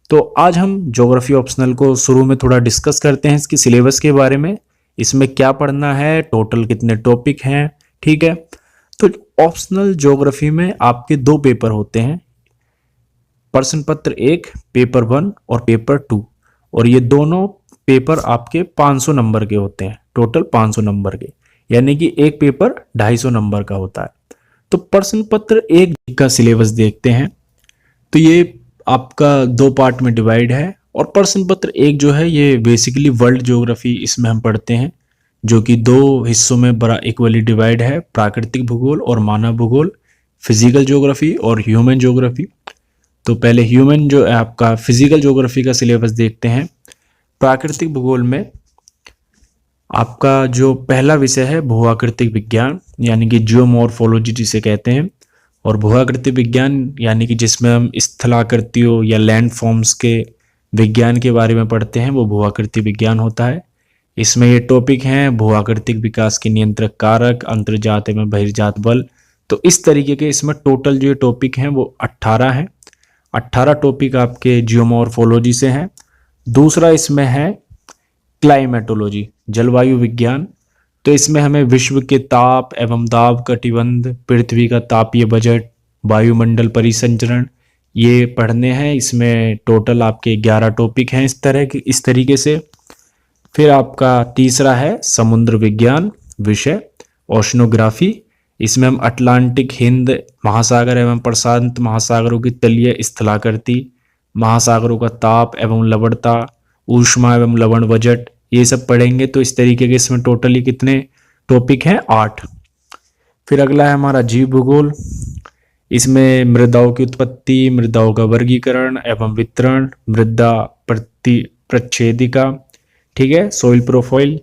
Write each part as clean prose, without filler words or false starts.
तो आज हम ज्योग्राफी ऑप्शनल को शुरू में थोड़ा डिस्कस करते हैं इसकी सिलेबस के बारे में, इसमें क्या पढ़ना है, टोटल कितने टॉपिक हैं। ठीक है, तो ऑप्शनल ज्योग्राफी में आपके दो पेपर होते हैं, प्रश्न पत्र 1 पेपर 1 और पेपर 2, और ये दोनों पेपर आपके 500 नंबर के होते हैं, टोटल 500 नंबर के, यानी कि एक पेपर 250 नंबर का होता है। तो प्रश्न पत्र 1 का सिलेबस देखते हैं, तो ये आपका दो पार्ट में डिवाइड है। और प्रश्न पत्र 1 जो है ये बेसिकली वर्ल्ड ज्योग्राफी इसमें हम पढ़ते हैं, जो कि दो हिस्सों में बड़ा इक्वली डिवाइड है, प्राकृतिक भूगोल और मानव भूगोल, फिजिकल ज्योग्राफी और ह्यूमन ज्योग्राफी। तो पहले ह्यूमन जो है आपका फिजिकल ज्योग्राफी का सिलेबस देखते हैं। प्राकृतिक भूगोल में आपका जो पहला विषय है भूआकृतिक विज्ञान, यानी कि जियोमॉर्फोलॉजी जिसे कहते हैं, और भूआकृतिक विज्ञान यानी कि जिसमें हम स्थलाकृतियों या लैंड फॉर्म्स के विज्ञान के बारे में पढ़ते हैं, वो भूआकृतिक विज्ञान होता है। इसमें ये टॉपिक हैं भूआकृतिक विकास के नियंत्रक कारक, अंतर्जात एवं बहिर्जात बल। तो इस तरीके के इसमें टोटल जो टॉपिक हैं वो 18 हैं। 18 टॉपिक आपके जियोमॉर्फोलॉजी से हैं। दूसरा इसमें है क्लाइमेटोलॉजी, जलवायु विज्ञान। तो इसमें हमें विश्व के ताप एवं दाब कटिबंध, पृथ्वी का तापीय बजट, वायुमंडल परिसंचरण, ये पढ़ने हैं। इसमें टोटल आपके 11 टॉपिक हैं इस तरीके से। फिर आपका तीसरा है समुद्र विज्ञान विषय, ओशनोग्राफी। इसमें हम अटलांटिक, हिंद महासागर एवं प्रशांत महासागरों की तलीय स्थलाकृति, महासागरों का ताप एवं लवणता, ऊष्मा एवं लवण बजट, ये सब पढ़ेंगे। तो इस तरीके के इसमें टोटली कितने टॉपिक हैं? 8। फिर अगला है हमारा जीव भूगोल। इसमें मृदाओं की उत्पत्ति, मृदाओं का वर्गीकरण एवं वितरण, मृदा प्रच्छेदिका, ठीक है, सोइल प्रोफाइल,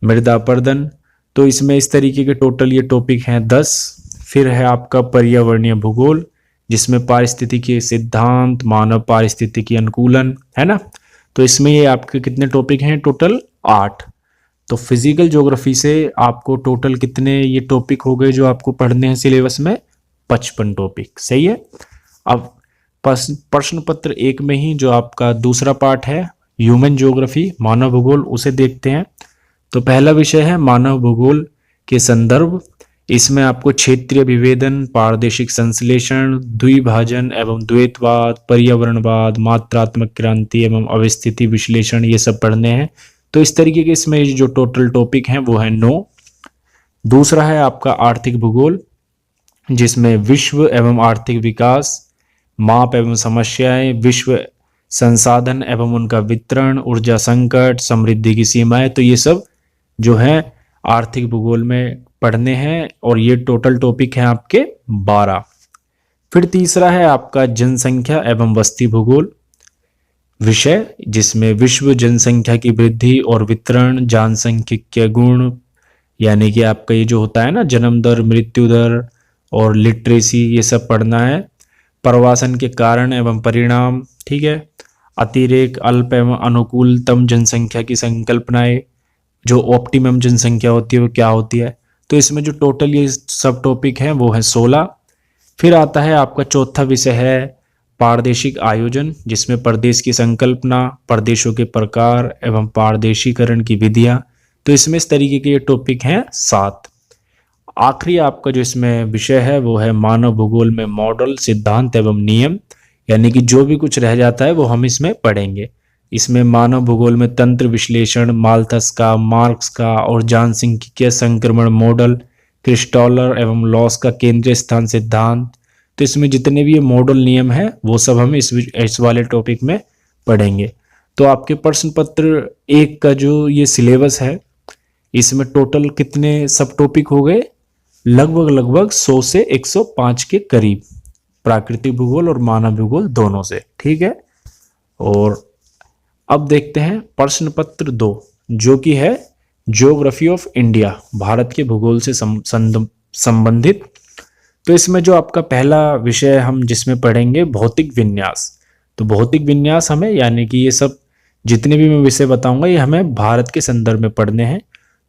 मृदा पर्दन। तो इसमें इस तरीके के टोटल ये टॉपिक हैं 10। फिर है आपका पर्यावरणीय भूगोल, जिसमें पारिस्थितिकी सिद्धांत, मानव पारिस्थितिकी अनुकूलन, है ना। तो इसमें ये आपके कितने टॉपिक हैं? टोटल 8। तो फिजिकल ज्योग्राफी से आपको टोटल कितने ये टॉपिक हो गए जो आपको पढ़ने हैं सिलेबस में? 55 टॉपिक। सही है। अब प्रश्न पत्र 1 में ही जो आपका दूसरा पार्ट है ह्यूमन ज्योग्राफी, मानव भूगोल, उसे देखते हैं। तो पहला विषय है मानव भूगोल के संदर्भ। इसमें आपको क्षेत्रीय विभेदन, पारदेशिक संश्लेषण, द्विभाजन एवं द्वैतवाद, पर्यावरणवाद, मात्रात्मक क्रांति एवं अवस्थिति विश्लेषण, ये सब पढ़ने हैं। तो इस तरीके के इसमें जो टोटल टॉपिक हैं वो है 9। दूसरा है आपका आर्थिक भूगोल, जिसमें विश्व एवं आर्थिक विकास, माप एवं समस्याएं, विश्व संसाधन एवं उनका वितरण, ऊर्जा संकट, समृद्धि की सीमाएं, तो ये सब जो है आर्थिक भूगोल में पढ़ने हैं। और ये टोटल टॉपिक हैं आपके 12। फिर तीसरा है आपका जनसंख्या एवं बस्ती भूगोल विषय, जिसमें विश्व जनसंख्या की वृद्धि और वितरण, जनसांख्यिकीय गुण, यानी कि आपका ये जो होता है ना जन्म दर, मृत्यु दर और लिटरेसी, ये सब पढ़ना है। प्रवासन के कारण एवं परिणाम, ठीक है, अतिरेक, अल्प एवं अनुकूलतम जनसंख्या की संकल्पनाएं, जो ऑप्टिमम जनसंख्या होती है वो क्या होती है। तो इसमें जो टोटल ये सब टॉपिक हैं वो है 16। फिर आता है आपका चौथा विषय है पारदेशिक आयोजन, जिसमें प्रदेश की संकल्पना, प्रदेशों के प्रकार एवं पारदेशीकरण की विधियां। तो इसमें इस तरीके के ये टॉपिक हैं 7। आखिरी आपका जो इसमें विषय है वो है मानव भूगोल में मॉडल, सिद्धांत एवं नियम, यानी कि जो भी कुछ रह जाता है वो हम इसमें पढ़ेंगे। इसमें मानव भूगोल में तंत्र विश्लेषण, माल्थस का, मार्क्स का और जनसांख्यिकीय संक्रमण मॉडल, क्रिस्टॉलर एवं लॉस का केंद्रीय स्थान सिद्धांत। तो इसमें जितने भी ये मॉडल नियम हैं वो सब हम इस वाले टॉपिक में पढ़ेंगे। तो आपके प्रश्न पत्र 1 का जो ये सिलेबस है, इसमें टोटल कितने सब टॉपिक हो गए? लगभग 100 से 105 के करीब, प्राकृतिक भूगोल और मानव भूगोल दोनों से। ठीक है। और अब देखते हैं प्रश्न पत्र 2, जो कि है ज्योग्राफी ऑफ इंडिया, भारत के भूगोल से संबंधित। तो इसमें जो आपका पहला विषय हम जिसमें पढ़ेंगे भौतिक विन्यास। तो भौतिक विन्यास हमें, यानी कि ये सब जितने भी मैं विषय बताऊंगा ये हमें भारत के संदर्भ में पढ़ने हैं।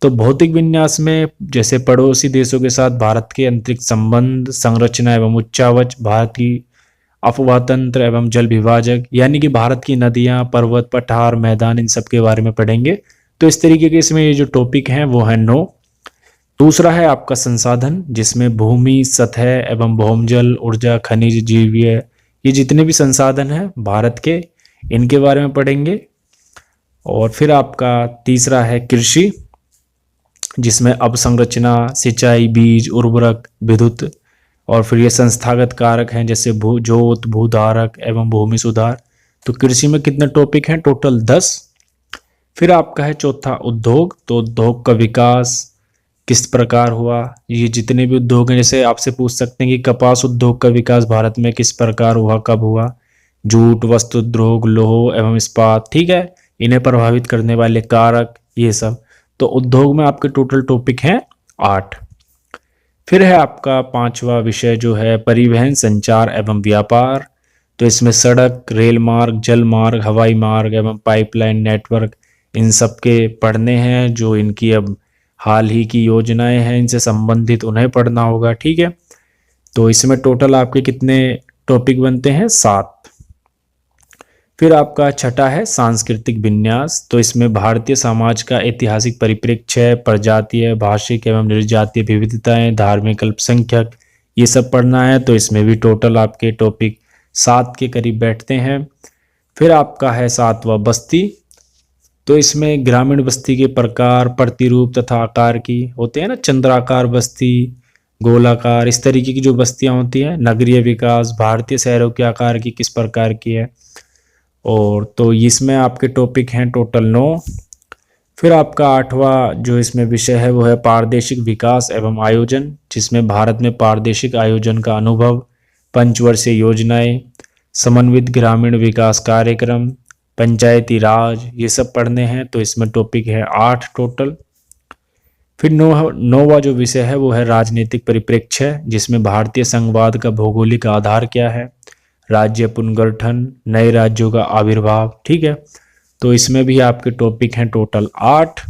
तो भौतिक विन्यास में जैसे पड़ोसी देशों के साथ भारत के अंतरिक्ष संबंध, संरचना एवं उच्चावच, भारत की अफवाह तंत्र एवं जल विभाजक, यानी कि भारत की नदियां, पर्वत, पठार, मैदान, इन सब के बारे में पढ़ेंगे। तो इस तरीके के इसमें ये जो टॉपिक हैं वो है 9। दूसरा है आपका संसाधन, जिसमें भूमि, सतह एवं भौमजल, ऊर्जा, खनिज, जीवीय, ये जितने भी संसाधन हैं भारत के, इनके बारे में पढ़ेंगे। और फिर आपका तीसरा है कृषि, जिसमें अवसंरचना, सिंचाई, बीज, उर्वरक, विद्युत, और फिर ये संस्थागत कारक हैं जैसे जोत, भूधारक एवं भूमि सुधार। तो कृषि में कितने टॉपिक हैं? टोटल 10। फिर आपका है चौथा उद्योग, तो उद्योग का विकास किस प्रकार हुआ, ये जितने भी उद्योग हैं, जैसे आपसे पूछ सकते हैं कि कपास उद्योग का विकास भारत में किस प्रकार हुआ, कब हुआ। जूट, वस्त्र उद्योग, लौह एवं इस्पात, ठीक है, इन्हें प्रभावित करने वाले कारक, ये सब। तो उद्योग में आपके टोटल टॉपिक हैं 8। फिर है आपका पांचवा विषय जो है परिवहन, संचार एवं व्यापार। तो इसमें सड़क, रेल मार्ग, जल मार्ग, हवाई मार्ग एवं पाइपलाइन नेटवर्क, इन सब के पढ़ने हैं। जो इनकी अब हाल ही की योजनाएं हैं इनसे संबंधित, उन्हें पढ़ना होगा, ठीक है। तो इसमें टोटल आपके कितने टॉपिक बनते हैं? 7। फिर आपका छठा है सांस्कृतिक विन्यास। तो इसमें भारतीय समाज का ऐतिहासिक परिप्रेक्ष्य, प्रजातीय, भाषिक एवं निर्जातीय विविधताएं, धार्मिक अल्पसंख्यक, ये सब पढ़ना है। तो इसमें भी टोटल आपके टॉपिक 7 के करीब बैठते हैं। फिर आपका है 7वां बस्ती। तो इसमें ग्रामीण बस्ती के प्रकार, प्रतिरूप तथा आकार की होते हैं ना, चंद्राकार बस्ती, गोलाकार, इस तरीके की जो बस्तियां होती हैं। नगरीय विकास, भारतीय शहरों के आकार की किस प्रकार की है। और तो इसमें आपके टॉपिक हैं टोटल 9। फिर आपका 8वां जो इसमें विषय है वो है पारदेशिक विकास एवं आयोजन, जिसमें भारत में पारदेशिक आयोजन का अनुभव, पंचवर्षीय योजनाएं, समन्वित ग्रामीण विकास कार्यक्रम, पंचायती राज, ये सब पढ़ने हैं। तो इसमें टॉपिक है 8 टोटल। फिर 9वां जो विषय है वो है राजनीतिक परिप्रेक्ष्य, जिसमें भारतीय संघवाद का भौगोलिक आधार क्या है, राज्य पुनर्गठन, नए राज्यों का आविर्भाव, ठीक है। तो इसमें भी आपके टॉपिक हैं टोटल 8।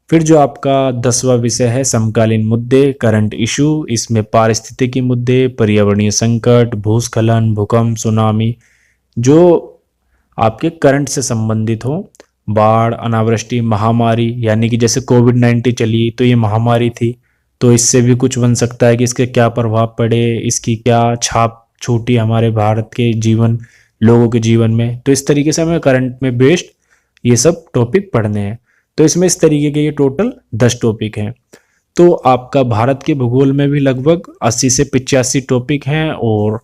फिर जो आपका 10वां विषय है समकालीन मुद्दे, करंट इशू, इसमें पारिस्थितिकी मुद्दे, पर्यावरणीय संकट, भूस्खलन, भूकंप, सुनामी, जो आपके करंट से संबंधित हो, बाढ़, अनावृष्टि, महामारी, यानी कि जैसे कोविड-19 चली तो ये महामारी थी, तो इससे भी कुछ बन सकता है कि इसके क्या प्रभाव पड़े, इसकी क्या छाप छूटी हमारे भारत के जीवन, लोगों के जीवन में। तो इस तरीके से हमें करंट में बेस्ड ये सब टॉपिक पढ़ने हैं। तो इसमें इस तरीके के ये टोटल 10 टॉपिक हैं। तो आपका भारत के भूगोल में भी लगभग 80 से 85 टॉपिक हैं, और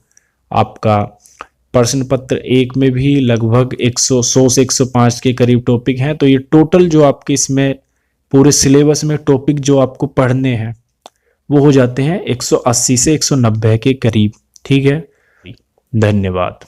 आपका प्रश्न पत्र 1 में भी लगभग 100 से 105 के करीब टॉपिक हैं। तो ये टोटल जो आपके इसमें पूरे सिलेबस में टॉपिक जो आपको पढ़ने हैं वो हो जाते हैं 180 से 190 के करीब, ठीक है। धन्यवाद।